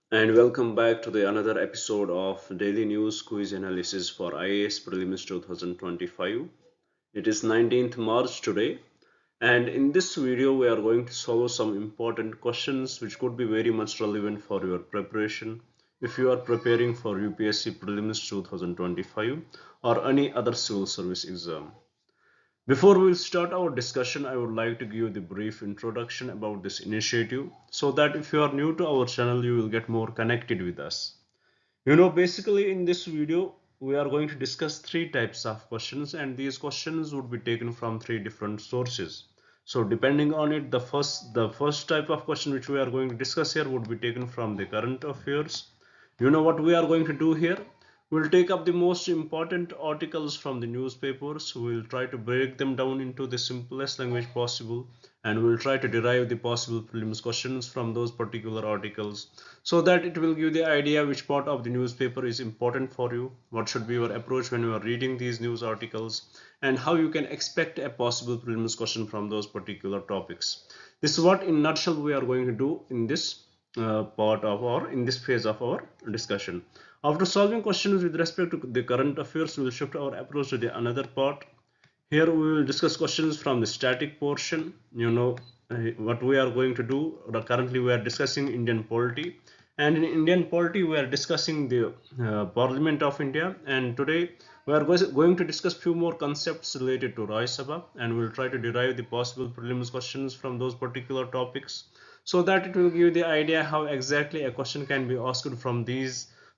And welcome back to the another episode of Daily News Quiz Analysis for IAS Prelims 2025. It is 19th March today, and in this video we are going to solve some important questions which could be very much relevant for your preparation if you are preparing for UPSC Prelims 2025 or any other civil service exam. Before we start our discussion, I would like to give the brief introduction about this initiative so that if you are new to our channel, you will get more connected with us. Basically in this video, we are going to discuss three types of questions and these questions would be taken from three different sources. So depending on it, the first type of question which we are going to discuss here would be taken from the current affairs. What we are going to do here? We'll take up the most important articles from the newspapers. We'll try to break them down into the simplest language possible and we'll try to derive the possible prelims questions from those particular articles so that it will give the idea which part of the newspaper is important for you, what should be your approach when you are reading these news articles, and how you can expect a possible prelims question from those particular topics. This is what in nutshell we are going to do in this part of our in this phase of our discussion. After solving questions with respect to the current affairs, we will shift our approach to the another part. Here we will discuss questions from the static portion. What we are going to do. Currently we are discussing Indian polity, and in Indian polity we are discussing the Parliament of India, and today we are going to discuss few more concepts related to Rajya Sabha, and we will try to derive the possible prelims questions from those particular topics so that it will give the idea how exactly a question can be asked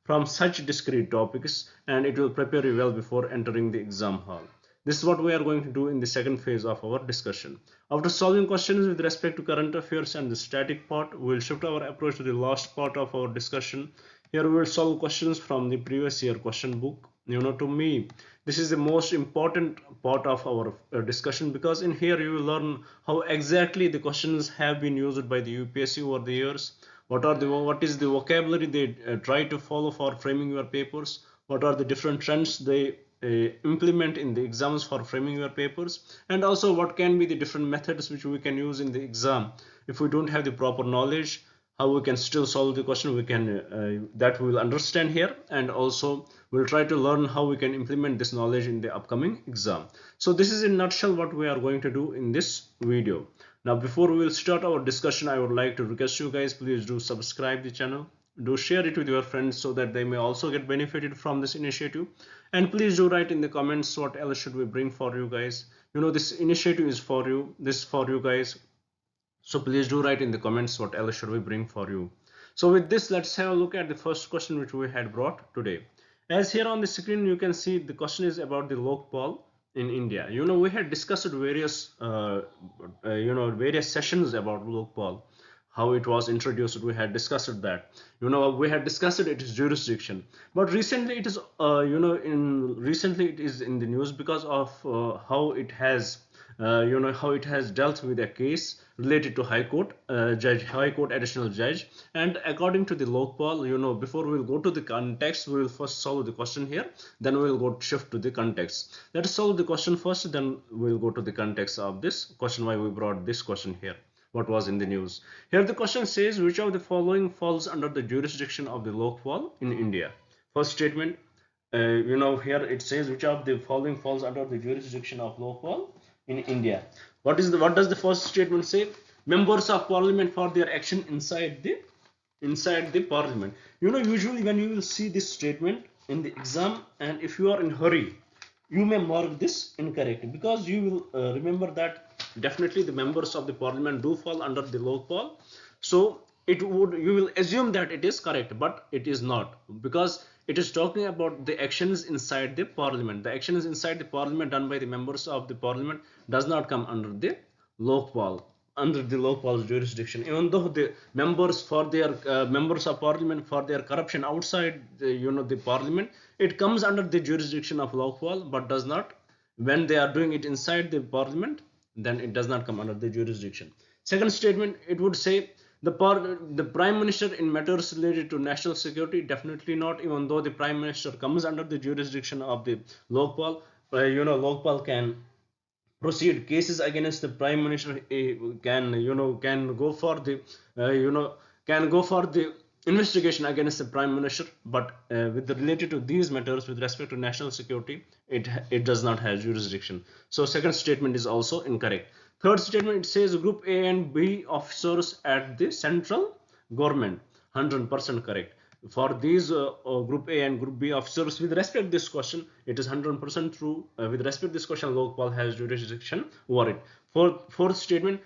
from such discrete topics, and it will prepare you well before entering the exam hall. This is what we are going to do in the second phase of our discussion. After solving questions with respect to current affairs and the static part, we will shift our approach to the last part of our discussion. Here we will solve questions from the previous year question book. To me, this is the most important part of our discussion because in here you will learn how exactly the questions have been used by the UPSC over the years. What is the vocabulary they try to follow for framing your papers? What are the different trends they implement in the exams for framing your papers, and also what can be the different methods which we can use in the exam if we don't have the proper knowledge, how we can still solve the question we can that we will understand here, and also we'll try to learn how we can implement this knowledge in the upcoming exam. So this is in nutshell what we are going to do in this video. Now before we will start our discussion, I would like to request you guys, please do subscribe the channel, do share it with your friends so that they may also get benefited from this initiative, and please do write in the comments what else should we bring for you guys. This initiative is for you, this for you guys, so please do write in the comments what else should we bring for you. So with this, let's have a look at the first question which we had brought today. As here on the screen you can see, the question is about the Lokpal in India. We had discussed various various sessions about Lokpal, how it was introduced. We had discussed that. We had discussed its jurisdiction, but recently it is recently it is in the news because of how it has how it has dealt with a case related to high court additional judge. And according to the Lokpal, before we'll go to the context, we will first solve the question here, then we will go shift to the context. Let us solve the question first, then we'll go to the context of this question, why we brought this question here, what was in the news. Here the question says, which of the following falls under the jurisdiction of the Lokpal in India? First statement, here it says, which of the following falls under the jurisdiction of Lokpal in India. What does the first statement say? Members of parliament for their action inside the parliament. Usually when you will see this statement in the exam, and if you are in hurry, you may mark this incorrect because you will remember that definitely the members of the parliament do fall under the Lokpal. So you will assume that it is correct, but it is not, because it is talking about the actions inside the parliament. The actions inside the parliament done by the members of the parliament does not come under the Lokpal's jurisdiction, even though the members for their members of parliament for their corruption outside the parliament, it comes under the jurisdiction of Lokpal, but does not when they are doing it inside the parliament, then it does not come under the jurisdiction. Second statement, it would say the prime minister in matters related to national security, definitely not, even though the prime minister comes under the jurisdiction of the Lokpal. Lokpal can proceed cases against the prime minister, can go for the investigation against the prime minister, but with related to these matters with respect to national security, it does not have jurisdiction. So second statement is also incorrect. Third statement, it says group A and B officers at the central government, 100% correct. For these group A and group B officers, with respect to this question, it is 100% true. With respect to this question, Lokpal has jurisdiction over it. Fourth statement,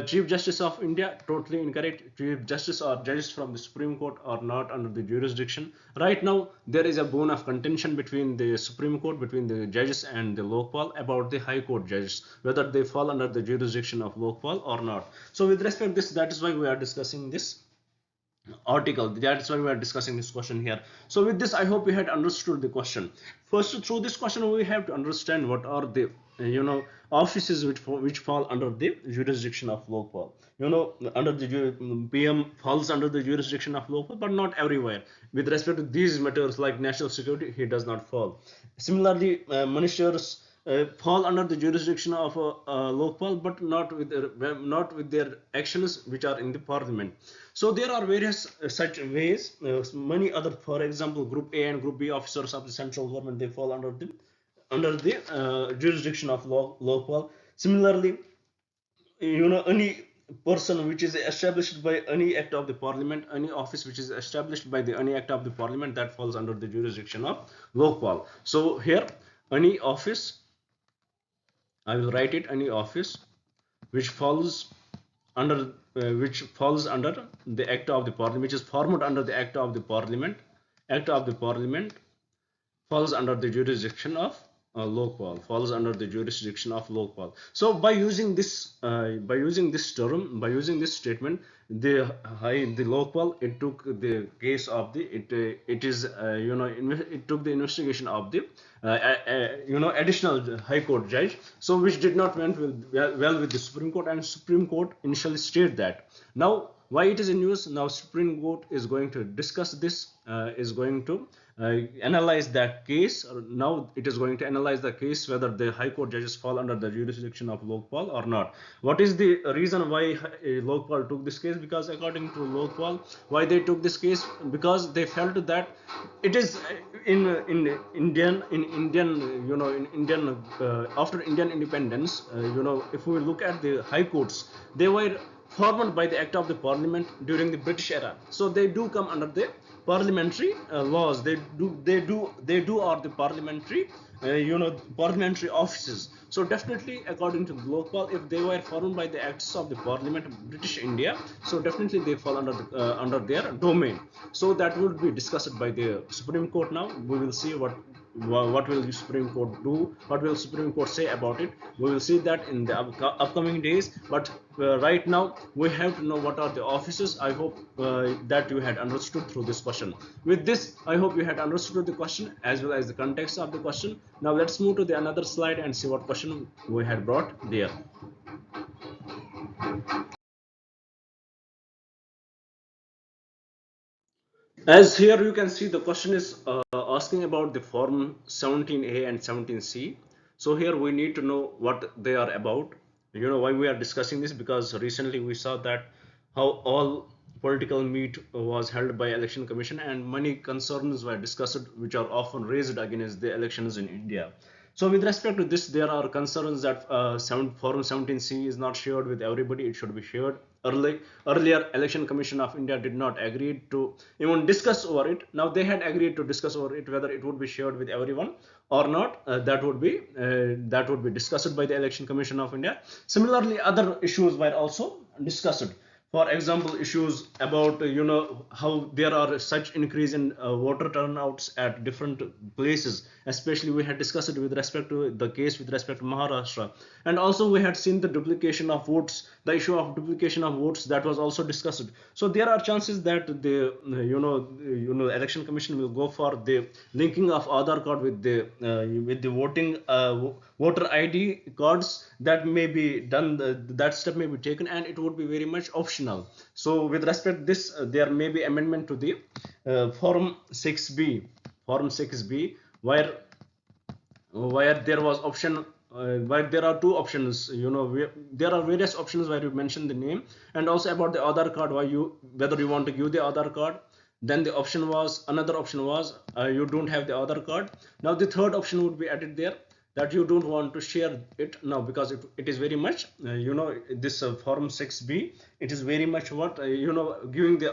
Chief Justice of India, totally incorrect. Chief Justice or judges from the Supreme Court are not under the jurisdiction. Right now, there is a bone of contention between the Supreme Court, between the judges and the Lokpal about the High Court judges, whether they fall under the jurisdiction of Lokpal or not. So with respect to this, that is why we are discussing this article. That's why we are discussing this question here. So with this, I hope you had understood the question. First, through this question, we have to understand what are the offices which fall under the jurisdiction of Lokpal. Under the PM falls under the jurisdiction of Lokpal, but not everywhere. With respect to these matters like national security, he does not fall. Similarly, ministers fall under the jurisdiction of Lokpal, but not with their actions which are in the parliament. So there are various such ways. Many other, for example, Group A and Group B officers of the central government, they fall under the jurisdiction of Lokpal. Similarly, any person which is established by any act of the parliament, any office which is established by any act of the parliament, that falls under the jurisdiction of Lokpal. So here, any office, I will write it, any office which falls under the act of the parliament, which is formed under the act of the parliament, falls under the jurisdiction of Lokpal, falls under the jurisdiction of Lokpal. So by using this term, by using this statement, the Lokpal, it took the case of the it took the investigation of the additional High Court judge, so which did not went well with the Supreme Court, and Supreme Court initially stated that. Now why it is in news? Now Supreme Court is going to discuss this, is going to analyze that case. Now it is going to analyze the case whether the High Court judges fall under the jurisdiction of Lokpal or not. What is the reason why Lokpal took this case? Because according to Lokpal, why they took this case? Because they felt that it is in Indian after Indian independence, if we look at the High Courts, they were formed by the act of the parliament during the British era, so they do come under the parliamentary laws. They are the parliamentary parliamentary offices. So definitely, according to Lokpal, if they were formed by the acts of the parliament of British India, so definitely they fall under their domain. So that will be discussed by the Supreme Court. Now we will see what will the Supreme Court do, what will Supreme Court say about it. We will see that in the upcoming days, but right now we have to know what are the offices. I hope that you had understood through this question. With this, I hope you had understood the question as well as the context of the question. Now let's move to the another slide and see what question we had brought there. As here you can see, the question is asking about the form 17A and 17C. So here we need to know what they are about. Why we are discussing this? Because recently we saw that how all political meet was held by Election Commission, and many concerns were discussed which are often raised against the elections in India. So with respect to this, there are concerns that Form 17C is not shared with everybody. It should be shared. Earlier, Election Commission of India did not agree to even discuss over it. Now they had agreed to discuss over it whether it would be shared with everyone or not. That would be discussed by the Election Commission of India. Similarly, other issues were also discussed. For example, issues about how there are such increase in voter turnouts at different places. Especially we had discussed it with respect to the case with respect to Maharashtra, and also we had seen the duplication of votes, the issue of duplication of votes, that was also discussed. So there are chances that the Election Commission will go for the linking of Aadhaar card with the voting voter ID cards. That may be done, that step may be taken, and it would be very much optional. So with respect to this, there may be amendment to the Form 6B, where there was option, where there are two options. There are various options where you mention the name, and also about the Aadhaar card, whether you want to give the Aadhaar card Then the option was, another option was you don't have the Aadhaar card. Now the third option would be added there, that you don't want to share it now, because it is very much this form 6b, it is very much what giving the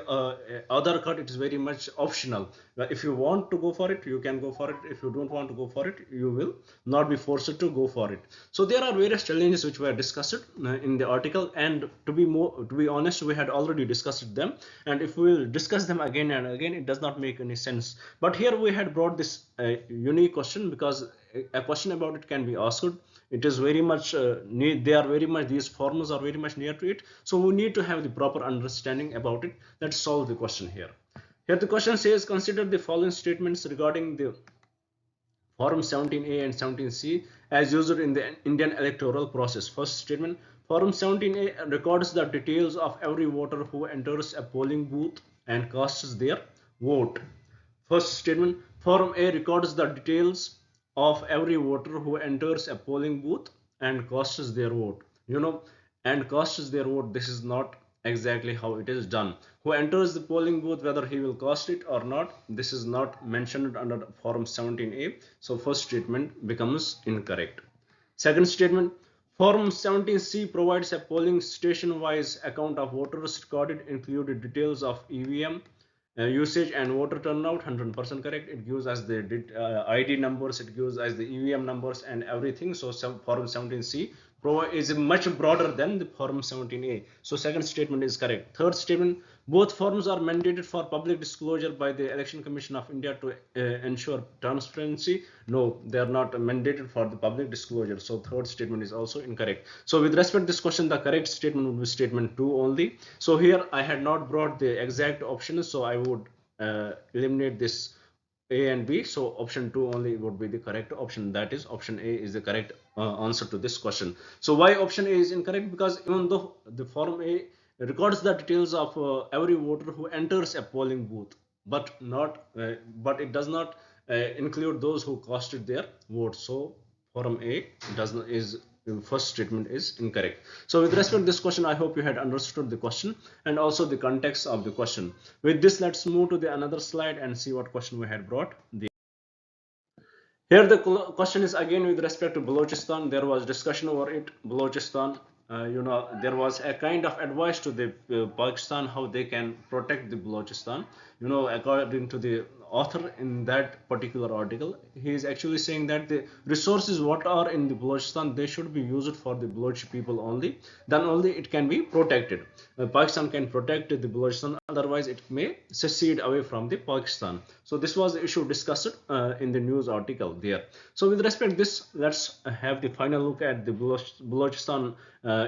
Aadhaar card, it is very much optional. If you want to go for it, you can go for it. If you don't want to go for it, you will not be forced to go for it. So there are various challenges which were discussed in the article, and to be honest, we had already discussed them, and if we will discuss them again and again, it does not make any sense. But here we had brought this unique question, because a question about it can be asked. It is very much they are very much, these formulas are very much near to it, so we need to have the proper understanding about it. Let's solve the question here. Here the question says, consider the following statements regarding the Form 17A and 17C as used in the Indian electoral process. First statement, Form 17A records the details of every voter who enters a polling booth and casts their vote. First statement, Form A records the details of every voter who enters a polling booth and casts their vote. And casts their vote, this is not exactly how it is done. Who enters the polling booth, whether he will cast it or not, this is not mentioned under Form 17A. So first statement becomes incorrect. Second statement, Form 17C provides a polling station-wise account of voters recorded, included details of EVM usage and voter turnout. 100% correct. It gives us the ID numbers, it gives us the EVM numbers and everything. So Form 17C is much broader than the Form 17A. So second statement is correct. Third statement, both forms are mandated for public disclosure by the Election Commission of India to ensure transparency. No, they are not mandated for the public disclosure. So third statement is also incorrect. So with respect to this question, the correct statement would be statement 2 only. So here I had not brought the exact options, so I would eliminate this A and B. So option 2 only would be the correct option. That is, option A is the correct answer to this question. So why option A is incorrect? Because even though the Form A records the details of every voter who enters a polling booth, but it does not include those who casted their vote. So Form A does not, is first statement is incorrect. So with respect to this question, I hope you had understood the question and also the context of the question. With this, let's move to the another slide and see what question we had brought. Here the question is again with respect to Balochistan. There was discussion over it. Balochistan, there was a kind of advice to the Pakistan how they can protect the Balochistan. According to the author in that particular article, he is actually saying that the resources what are in the Balochistan, they should be used for the Baloch people only. Then only it can be protected. Pakistan can protect the Balochistan, otherwise it may secede away from the Pakistan. So this was the issue discussed in the news article there. So with respect to this, let's have the final look at the Balochistan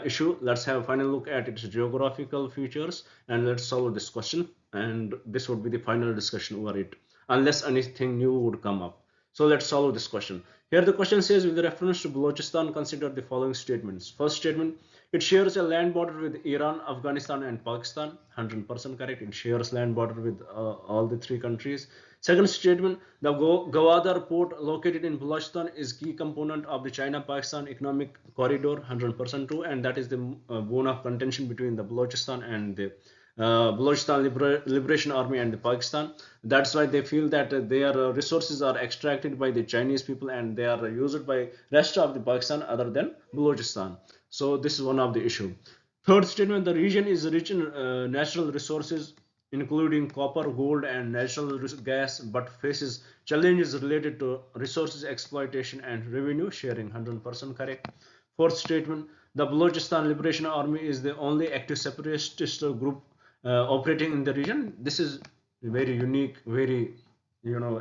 issue. Let's have a final look at its geographical features and let's solve this question. And this would be the final discussion over it, unless anything new would come up. So let's solve this question. Here the question says, with reference to Balochistan, consider the following statements. First statement, it shares a land border with Iran, Afghanistan and Pakistan. 100% correct. It shares land border with all the three countries. Second statement, the Gwadar port located in Balochistan is key component of the China-Pakistan economic corridor. 100% true, and that is the bone of contention between the Balochistan and the Balochistan Liberation Army and the Pakistan. That's why they feel that their resources are extracted by the Chinese people and they are used by rest of the Pakistan other than Balochistan. So this is one of the issue. Third statement, the region is rich in natural resources including copper, gold and natural gas, but faces challenges related to resources exploitation and revenue sharing. 100% correct. Fourth statement, the Balochistan Liberation Army is the only active separatist group operating in the region. This is very unique, very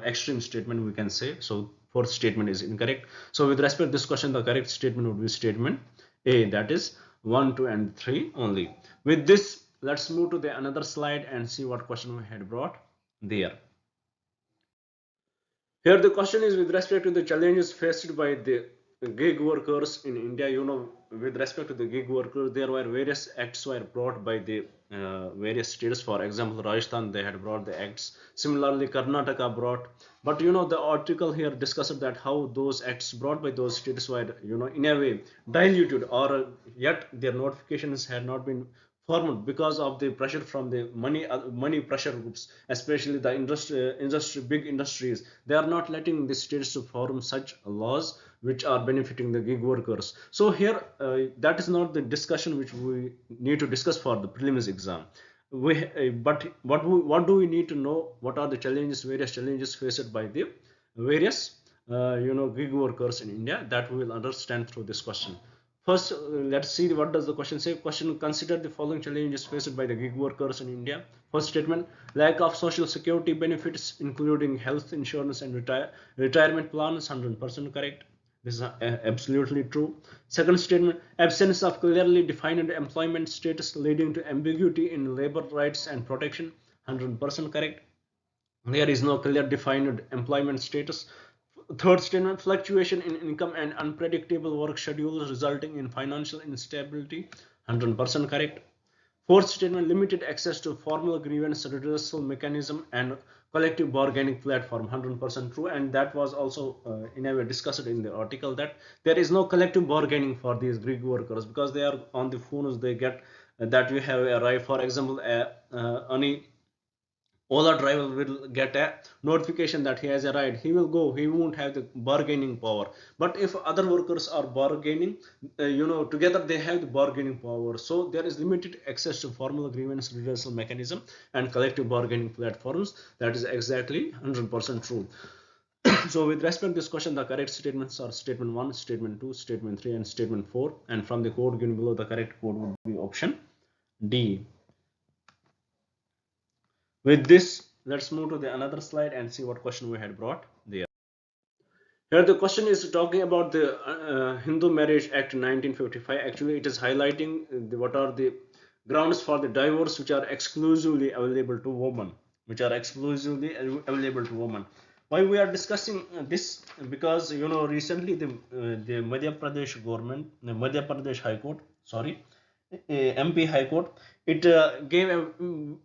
extreme statement we can say. So fourth statement is incorrect. So with respect to this question, the correct statement would be statement A, that is 1, 2 and 3 only. With this, let's move to the another slide and see what question we had brought there. Here the question is with respect to the challenges faced by the gig workers in India. With respect to the gig workers, there were various acts were brought by the various states. For example, Rajasthan, they had brought the acts. Similarly, Karnataka brought. But the article here discussed that how those acts brought by those states were in a way diluted, or yet their notifications had not been formed because of the pressure from the money pressure groups, especially the big industries. They are not letting the states to form such laws which are benefiting the gig workers. So here, that is not the discussion which we need to discuss for the prelims exam. But what do we need to know? What are the challenges, various challenges faced by the various gig workers in India? That we will understand through this question. First, let's see what does the question say. Question: consider the following challenges faced by the gig workers in India. First statement: lack of social security benefits, including health insurance and retirement plans. 100% correct. This is absolutely true. Second statement: absence of clearly defined employment status, leading to ambiguity in labor rights and protection. 100% correct. There is no clear defined employment status. Third statement: fluctuation in income and unpredictable work schedules resulting in financial instability. 100% correct. Fourth statement: limited access to formal grievance redressal mechanism and collective bargaining platform. 100% true. And that was also in a way discussed in the article, that there is no collective bargaining for these gig workers because they are on the phones. They get that we have a right. For example, any Ola driver will get a notification that he has a ride. He will go. He won't have the bargaining power. But if other workers are bargaining, together they have the bargaining power. So there is limited access to formal grievance redressal mechanism and collective bargaining platforms. That is exactly 100% true. So with respect to this question, the correct statements are statement 1, statement 2, statement 3, and statement 4. And from the code given below, the correct code would be option D. With this, let's move to the another slide and see what question we had brought there. Here the question is talking about the Hindu Marriage Act 1955. Actually, it is highlighting what are the grounds for the divorce which are exclusively available to women. Why we are discussing this? Because recently the Madhya Pradesh government, the Madhya Pradesh High Court, MP High Court, it gave a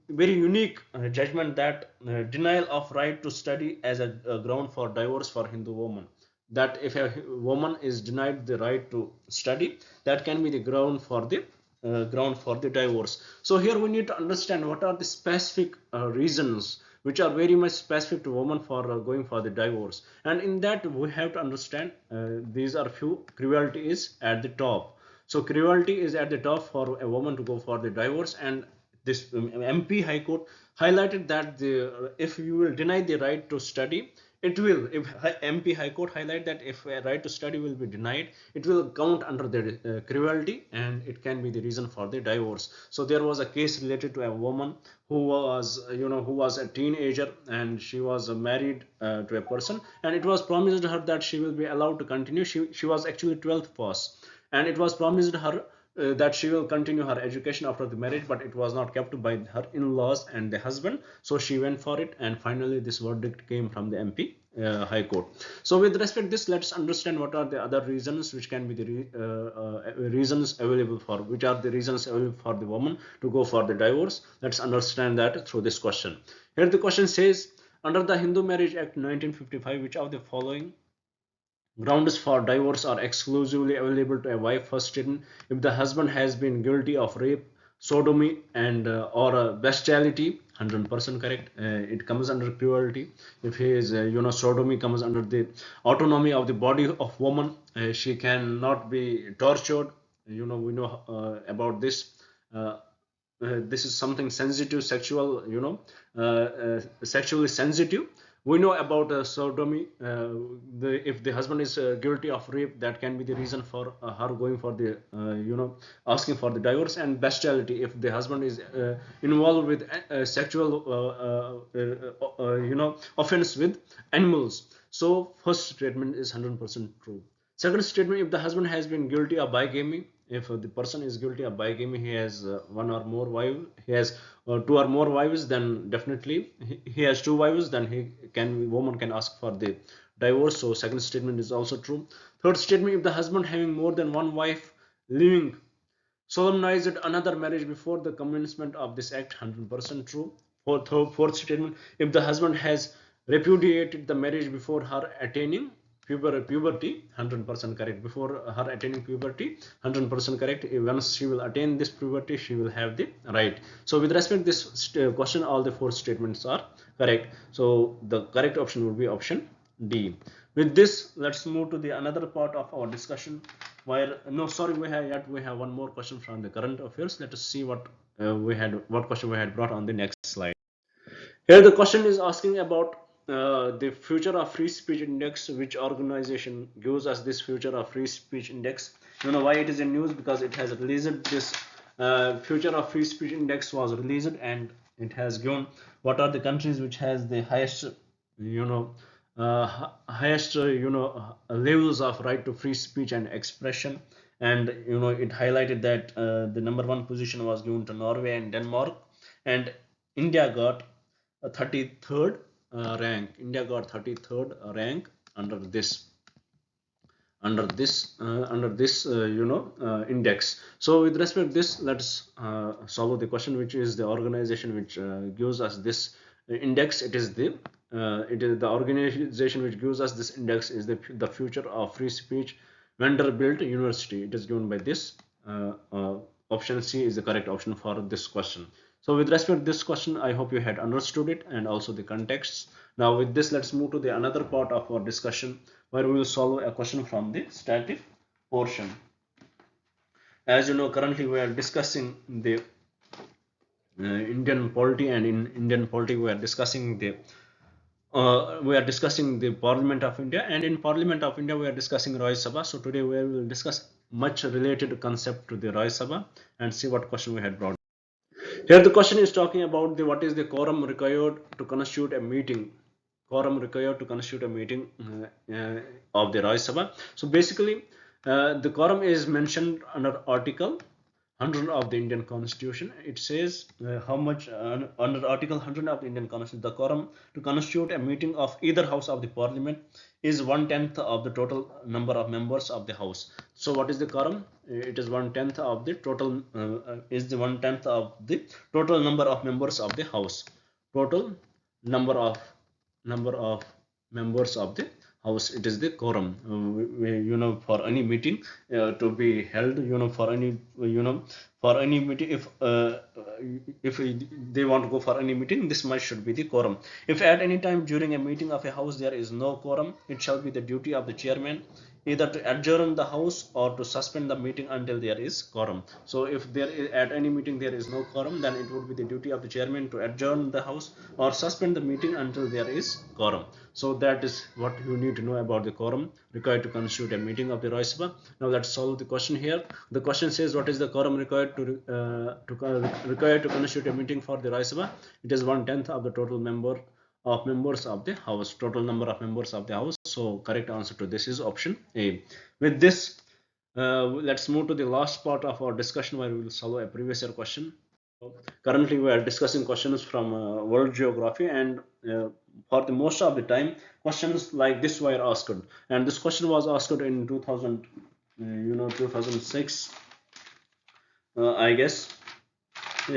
very unique judgment that denial of right to study as a ground for divorce for Hindu women. That if a woman is denied the right to study, that can be the ground for the divorce. So here we need to understand what are the specific reasons which are very much specific to women for going for the divorce. And in that we have to understand these are few. Cruelty is at the top. So cruelty is at the top for a woman to go for the divorce, and this MP High Court highlighted that if you will deny the right to study, it will. If MP High Court highlight that if a right to study will be denied, it will count under the cruelty, and it can be the reason for the divorce. So there was a case related to a woman who was a teenager, and she was married to a person, and it was promised her that she will be allowed to continue. She was actually 12th pass, and it was promised her that she will continue her education after the marriage, but it was not kept by her in-laws and the husband. So she went for it, and finally this verdict came from the MP High Court. So with respect to this, let's understand what are the other reasons which can be the reasons available for, which are the reasons available for the woman to go for the divorce. Let's understand that through this question. Here the question says, under the Hindu Marriage Act 1955, which of the following grounds for divorce are exclusively available to a wife? First statement: if the husband has been guilty of rape, sodomy, and or bestiality. 100% correct. It comes under cruelty. If he is sodomy comes under the autonomy of the body of woman. She cannot be tortured. We know about this. This is something sensitive, sexually sensitive. We know about sodomy. If the husband is guilty of rape, that can be the reason for her going for the asking for the divorce. And bestiality, if the husband is involved with sexual offense with animals. So first statement is 100% true. Second statement: if the husband has been guilty of bigamy, if the person is guilty of bigamy, he has one or more wives, he has two or more wives, then definitely he has two wives, then woman can ask for the divorce. So second statement is also true. Third statement: if the husband having more than one wife living solemnized another marriage before the commencement of this act. 100% true. Fourth statement: if the husband has repudiated the marriage before her attaining puberty, 100% correct. Before her attaining puberty, 100% correct. Once she will attain this puberty, she will have the right. So with respect to this question, all the 4 statements are correct. So the correct option would be option D. With this, let's move to the another part of our discussion. Where we have one more question from the current affairs. Let us see what question we had brought on the next slide. Here the question is asking about the future of free speech index. Which organization gives us this future of free speech index? You know why it is in news? Because it has released this future of free speech index was released, and it has given what are the countries which has the highest levels of right to free speech and expression. And it highlighted that the number 1 position was given to Norway and Denmark, and India got a 33rd rank. India got 33rd rank under this index. So with respect to this, let's solve the question, which is the organization which gives us this index. It is the organization which gives us this index is the future of free speech, Vanderbilt University. It is given by this. Option C is the correct option for this question. So with respect to this question, I hope you had understood it and also the contexts. Now with this, let's move to the another part of our discussion, where we will solve a question from the static portion. As you know, currently we are discussing the Indian polity, and in Indian polity we are discussing the Parliament of India, and in Parliament of India we are discussing Raj Sabha. So today we will discuss much related concept to the Raj Sabha and see what question we had brought. Here the question is talking about what is the quorum required to constitute a meeting. Quorum required to constitute a meeting of the Raj Sabha. So basically, the quorum is mentioned under Article 100 of the Indian Constitution. It says how much under Article 100 of the Indian Constitution, the quorum to constitute a meeting of either house of the Parliament is 1/10 of the total number of members of the house. So what is the quorum? It is 1/10 of the total number of members of the house. Total number of members of the house. It is the quorum. For any meeting to be held, for any meeting, if they want to go for any meeting, this much should be the quorum. If at any time during a meeting of a house there is no quorum, it shall be the duty of the chairman either to adjourn the house or to suspend the meeting until there is quorum. So if there is, at any meeting there is no quorum, then it would be the duty of the chairman to adjourn the house or suspend the meeting until there is quorum. So that is what you need to know about the quorum required to constitute a meeting of the Raj Sabha. Now let's solve the question here. The question says, what is the quorum required to constitute a meeting for the Raj Sabha? It is 1/10 of the total members of the house, total number of members of the house. So correct answer to this is option A. With this, let's move to the last part of our discussion, where we will solve a previous year question. Currently we are discussing questions from world geography, and for the most of the time questions like this were asked, and this question was asked in 2006, I guess.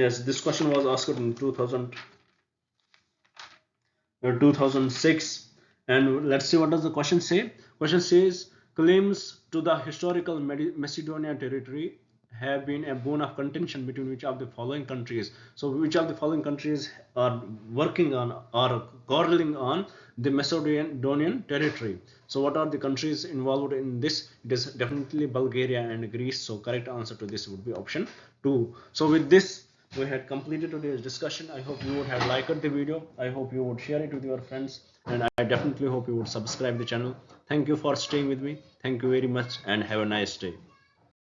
Yes, this question was asked in 2006, and let's see what does the question say. Question says, claims to the historical Macedonia territory have been a bone of contention between which of the following countries. So which of the following countries are working on or quarreling on the Macedonian territory? So what are the countries involved in this? It is definitely Bulgaria and Greece. So correct answer to this would be option 2. So with this, we had completed today's discussion. I hope you would have liked the video. I hope you would share it with your friends, and I definitely hope you would subscribe the channel. Thank you for staying with me. Thank you very much, and have a nice day.